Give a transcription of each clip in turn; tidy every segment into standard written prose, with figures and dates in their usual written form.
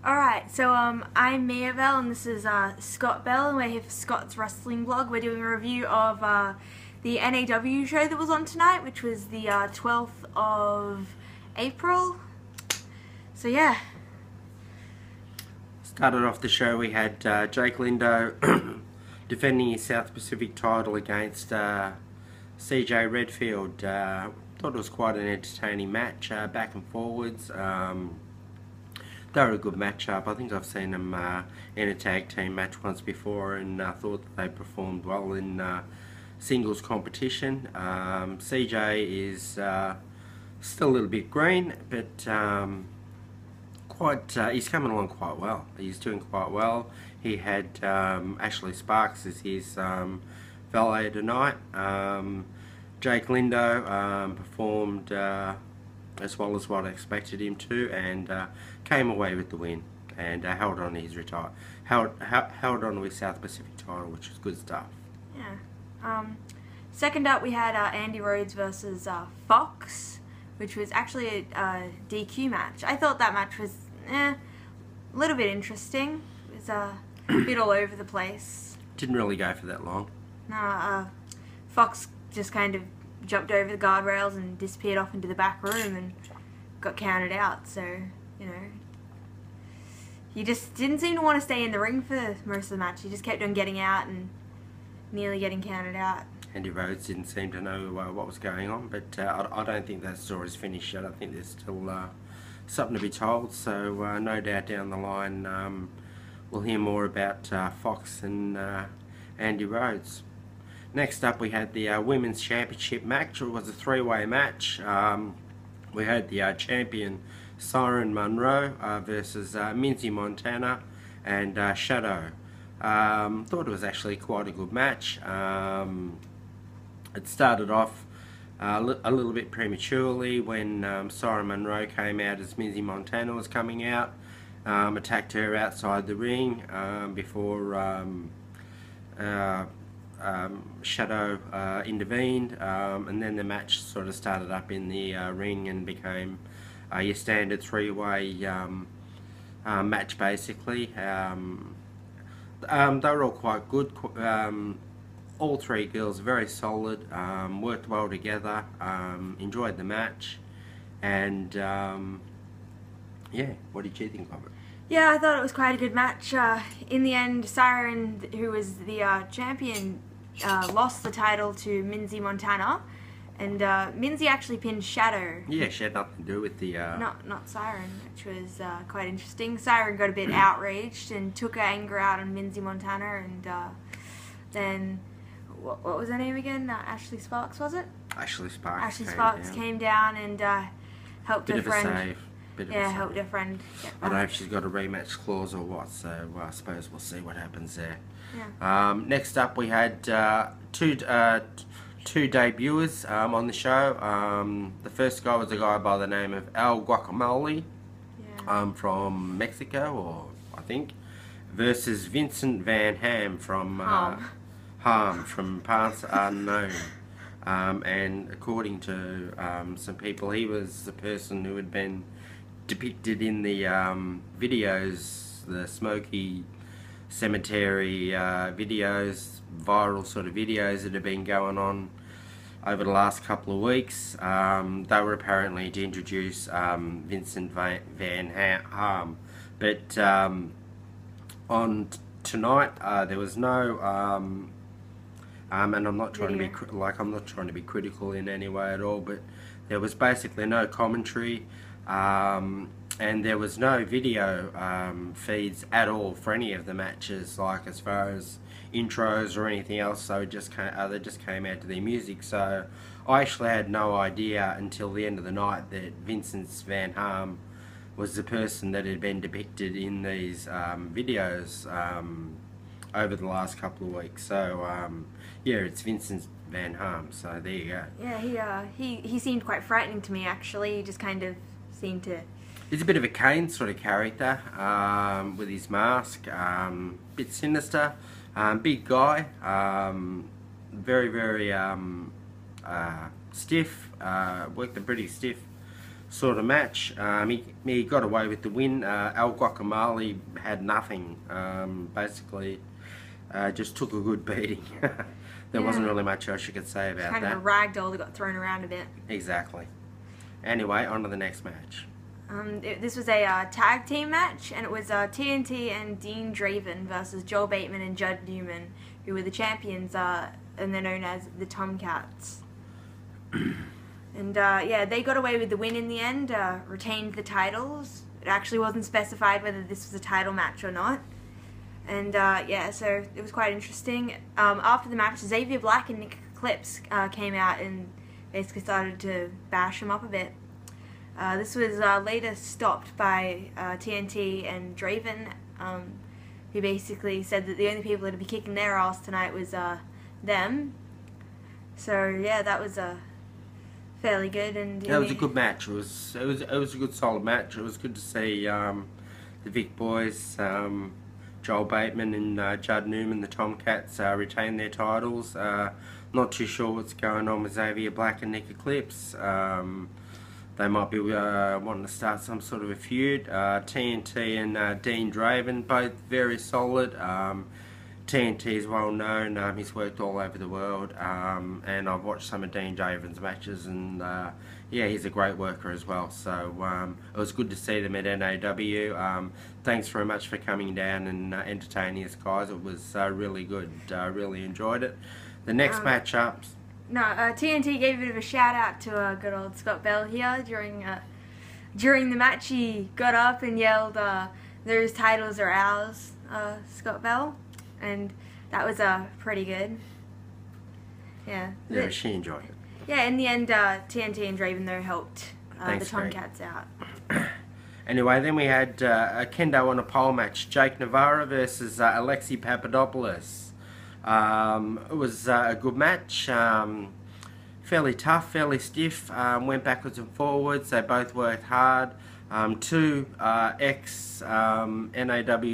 Alright, so I'm Mia Bell and this is Scott Bell, and we're here for Scott's Wrestling Blog. We're doing a review of the NAW show that was on tonight, which was the 12th of April. So yeah. Started off the show, we had Jake Lindo defending his South Pacific title against CJ Redfield. Thought it was quite an entertaining match, back and forwards. They were a good matchup. I think I've seen them in a tag team match once before, and thought that they performed well in singles competition. CJ is still a little bit green, but he's coming along quite well. He's doing quite well. He had Ashley Sparks as his valet tonight. Jake Lindo performed as well as what I expected him to, and came away with the win, and held on to his held on to his South Pacific title, which was good stuff. Yeah. Second up, we had Andy Rhodes versus Fox, which was actually a DQ match. I thought that match was a little bit interesting. It was a bit all over the place. Didn't really go for that long. No, Fox just kind of jumped over the guardrails and disappeared off into the back room and got counted out. So, you know, he just didn't seem to want to stay in the ring for most of the match. He just kept on getting out and nearly getting counted out. Andy Rhodes didn't seem to know what was going on, but I don't think that story's finished yet. I think there's still something to be told, so no doubt down the line we'll hear more about Fox and Andy Rhodes. Next up, we had the Women's Championship match. It was a three-way match. We had the champion Siren Monroe versus Minzy Montana and Shadow. Thought it was actually quite a good match. It started off a little bit prematurely when Siren Monroe came out as Minzy Montana was coming out, attacked her outside the ring before Shadow intervened, and then the match sort of started up in the ring and became your standard three-way match, basically. They were all quite good. All three girls very solid, worked well together, enjoyed the match, and yeah, what did you think of it? Yeah, I thought it was quite a good match. In the end, Siren, who was the champion, lost the title to Minzy Montana, and Minzy actually pinned Shadow. Yeah, she had nothing to do with the... Not Siren, which was quite interesting. Siren got a bit outraged and took her anger out on Minzy Montana, and then... What was her name again? Ashley Sparks, was it? Ashley Sparks. Ashley Sparks came down and helped her friend. Helped her friend get back. I don't know if she's got a rematch clause or what, so I suppose we'll see what happens there. Yeah. Next up, we had two debuters on the show. The first guy was a guy by the name of El Guacamole, from Mexico, or I think, versus Vincent Van Ham from from Parts Unknown. And according to some people, he was the person who had been depicted in the videos, the Smoky Cemetery videos, viral sort of videos that have been going on over the last couple of weeks. They were apparently to introduce Vincent Van Ham, but on tonight there was no and I'm not trying to be critical in any way at all, but there was basically no commentary, and there was no video feeds at all for any of the matches, like as far as intros or anything else. So they just came out to their music. So I actually had no idea until the end of the night that Vincent Van Ham was the person that had been depicted in these videos over the last couple of weeks. So yeah, it's Vincent Van Ham, so there you go. Yeah, he seemed quite frightening to me, actually. He just kind of seemed to... He's a bit of a Kane sort of character, with his mask, bit sinister, big guy, very, very stiff, worked a pretty stiff sort of match. He got away with the win. El Guacamole had nothing. Basically, just took a good beating. There wasn't really much else you could say about kind that. Kind of a ragdoll that got thrown around a bit. Exactly. Anyway, on to the next match. This was a tag team match, and it was TNT and Dean Draven versus Joel Bateman and Judd Newman, who were the champions, and they're known as the Tomcats. And yeah, they got away with the win in the end, retained the titles. It actually wasn't specified whether this was a title match or not. And yeah, so it was quite interesting. After the match, Xavier Black and Nick Clips came out and basically started to bash him up a bit. This was later stopped by TNT and Draven, who basically said that the only people that would be kicking their ass tonight was them. So yeah, that was fairly good. And yeah, it was a good match. It was a good solid match. It was good to see the Vic boys, Joel Bateman and Judd Newman, the Tomcats, retain their titles. Not too sure what's going on with Xavier Black and Nick Eclipse. They might be wanting to start some sort of a feud. TNT and Dean Draven, both very solid. TNT is well known. He's worked all over the world, and I've watched some of Dean Draven's matches, and yeah, he's a great worker as well. So it was good to see them at NAW. Thanks very much for coming down and entertaining us, guys. It was really good. Really enjoyed it. The next matchup. No, TNT gave a bit of a shout out to good old Scott Bell here during the match. He got up and yelled, "Those titles are ours, Scott Bell," and that was pretty good. Yeah. Yeah, she enjoyed it. Yeah, in the end, TNT and Draven though helped Thanks, the Tomcats out. Anyway, then we had a kendo on a pole match: Jake Navarro versus Alexi Papadopoulos. It was a good match, fairly tough, fairly stiff, went backwards and forwards. They both worked hard. Two ex-NAW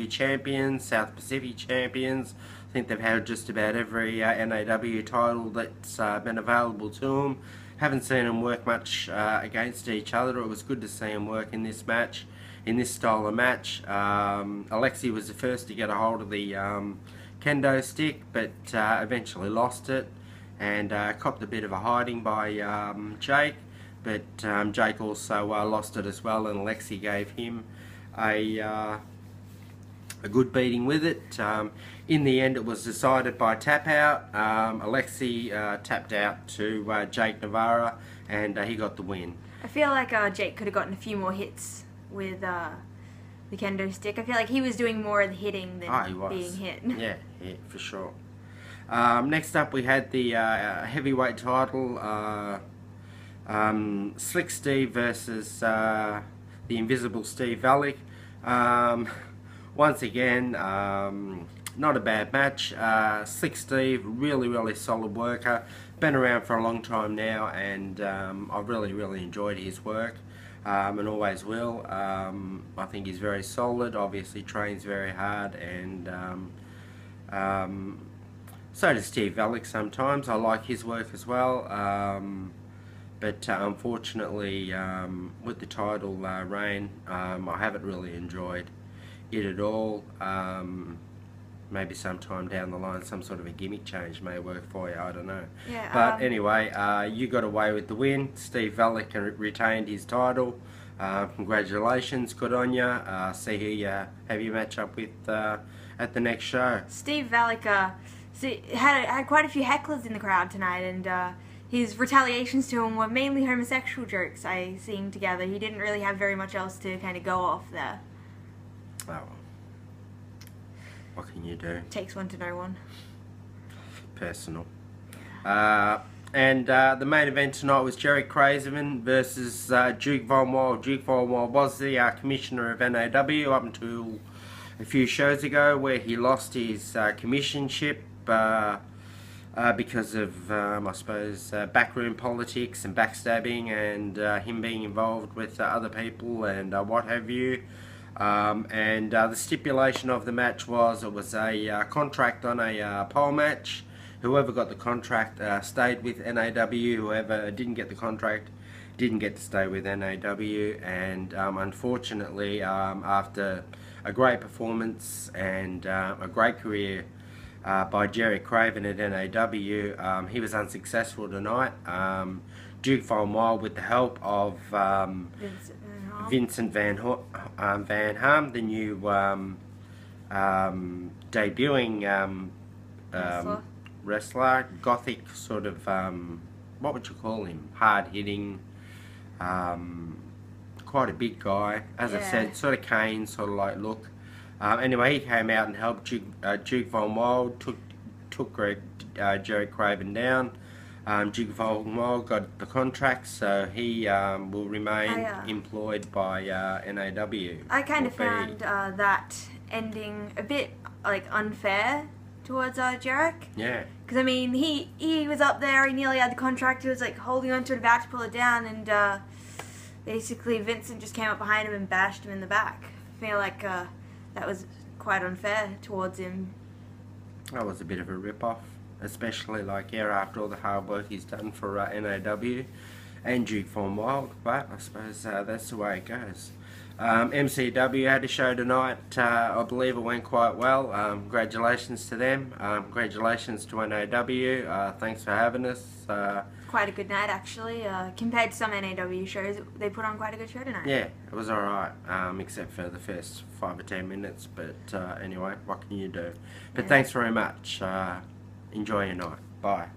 champions, South Pacific champions. I think they've had just about every NAW title that's been available to them. Haven't seen them work much against each other. It was good to see them work in this match, in this style of match. Alexi was the first to get a hold of the kendo stick, but eventually lost it and copped a bit of a hiding by Jake, but Jake also lost it as well, and Alexi gave him a good beating with it. In the end, it was decided by tap out. Alexi tapped out to Jake Navarro, and he got the win. I feel like Jake could have gotten a few more hits with the kendo stick. I feel like he was doing more of the hitting than being hit. Yeah, for sure. Next up, we had the heavyweight title, Slick Steve versus the Invisible Steve Vallick. Once again, not a bad match. Slick Steve, really solid worker. Been around for a long time now, and I've really enjoyed his work. And always will. I think he's very solid, obviously trains very hard, and so does Steve Vallick sometimes. I like his work as well, but unfortunately with the title reign, I haven't really enjoyed it at all. Maybe sometime down the line some sort of a gimmick change may work for you, I don't know. Yeah, but anyway, you got away with the win. Steve Vallick retained his title. Congratulations, good on you. See who you have your match up with at the next show. Steve Vallick had quite a few hecklers in the crowd tonight, and his retaliations to him were mainly homosexual jokes I seen together. He didn't really have very much else to kind of go off there. Oh. What can you do? Takes one to know one. Personal. And the main event tonight was Jerry Kraserman versus Duke Von Wild. Duke Von Wild was the commissioner of NAW up until a few shows ago, where he lost his commissionship because of, I suppose, backroom politics and backstabbing, and him being involved with other people and what have you. And the stipulation of the match was it was a contract on a pole match. Whoever got the contract stayed with NAW. Whoever didn't get the contract didn't get to stay with NAW, and unfortunately, after a great performance and a great career by Jerry Craven at NAW, he was unsuccessful tonight. Duke Von Wild, with the help of Vincent Van Ham, the new debuting wrestler, gothic sort of, what would you call him? Hard hitting, quite a big guy. As I said, sort of Kane sort of like look. Anyway, he came out and helped Duke Von Wild, took Jerry Craven down. Duke Von Wild got the contract, so he will remain employed by NAW. I kind of found that ending a bit like unfair towards Jarek. Yeah. Because I mean, he was up there, he nearly had the contract, he was like holding on to it, about to pull it down, and basically Vincent just came up behind him and bashed him in the back. I feel like that was quite unfair towards him. That was a bit of a rip-off, especially like after all the hard work he's done for NAW and Duke Von Wild, but I suppose that's the way it goes. MCW had a show tonight. I believe it went quite well. Congratulations to them. Congratulations to NAW. Thanks for having us. Quite a good night, actually. Compared to some NAW shows, they put on quite a good show tonight. Yeah, it was alright, except for the first 5 or 10 minutes. But anyway, what can you do? But thanks very much. Enjoy your night. Bye.